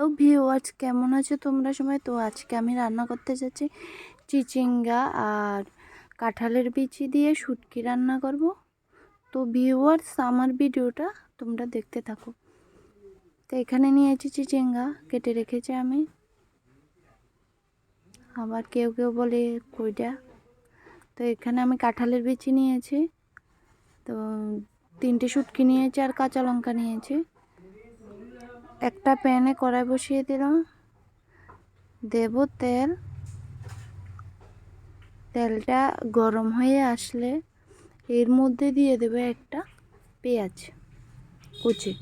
তো ভিউয়ার্স কেমন আছো তোমরা সবাই? তো আজকে আমি রান্না করতে যাচ্ছি চিচিঙ্গা আর কাঁঠালের বিচি দিয়ে শুটকি রান্না করব। তো ভিউয়ার্স আমার ভিডিওটা তোমরা দেখতে থাকো। তো এখানে নিয়েছি চিচিঙ্গা, কেটে রেখেছি আমি। আবার কেউ কেউ বলে কইটা। তো এখানে আমি কাঁঠালের বিচি নিয়েছি, তো 3টে শুটকি নিয়েছি আর কাঁচা লঙ্কা নিয়েছি। একটা প্যানে কড়াই বসিয়ে দিলাম, দেব তেল। তেলটা গরম হয়ে আসলে এর মধ্যে দিয়ে দেব একটা পেঁয়াজ কুচি।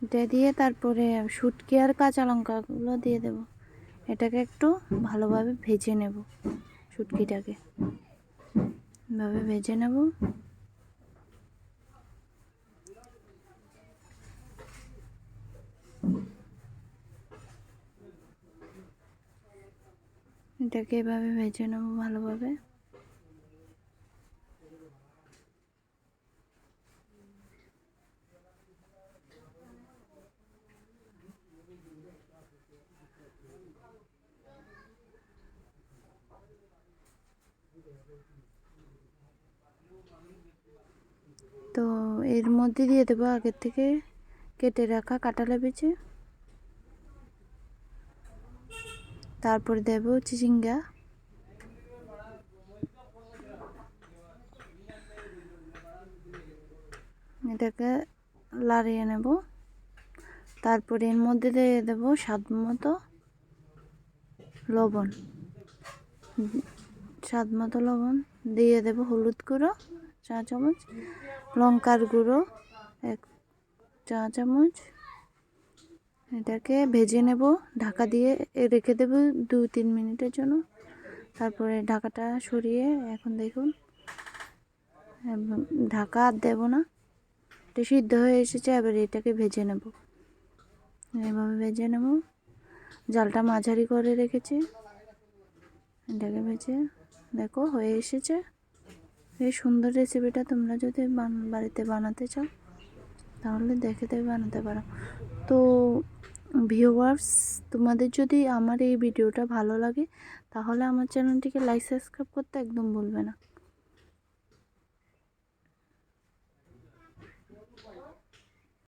এটা দিয়ে তারপরে শুটকি আর কাঁচা লঙ্কাগুলো দিয়ে দেব। এটাকে একটু ভালোভাবে ভেজে নেব, শুটকিটাকে ভাবে ভেজে নেব। এটাকে এভাবে ভেজে নেব ভালোভাবে। তো এর মধ্যে দিয়ে দেবো আগের থেকে কেটে রাখা কাঁঠালের বিচি, তারপর দেব চিচিঙ্গা, এটাকে লাড়িয়ে নেব। তারপর এর মধ্যে দিয়ে দেব স্বাদ মতো লবণ, দিয়ে দেব হলুদ গুঁড়ো 1 চা চামচ, লঙ্কার গুঁড়ো 1 চা চামচ। এটাকে ভেজে নেব, ঢাকা দিয়ে রেখে দেব 2-3 মিনিটের জন্য। তারপরে ঢাকাটা সরিয়ে এখন দেখুন, ঢাকা আর দেব না, এটা সিদ্ধ হয়ে এসেছে। এবার এটাকে ভেজে নেব, এভাবে ভেজে নেব। জালটা মাঝারি করে রেখেছি, এটাকে ভেজে দেখো হয়ে এসেছে। এই সুন্দর রেসিপিটা তোমরা যদি বাড়িতে বানাতে চাও তাহলে দেখে বানাতে পারো। তো ভিউয়ার্স, তোমাদের যদি আমার এই ভিডিওটা ভালো লাগে তাহলে আমার চ্যানেলটিকে লাইক সাবস্ক্রাইব করতে একদম ভুলবে না।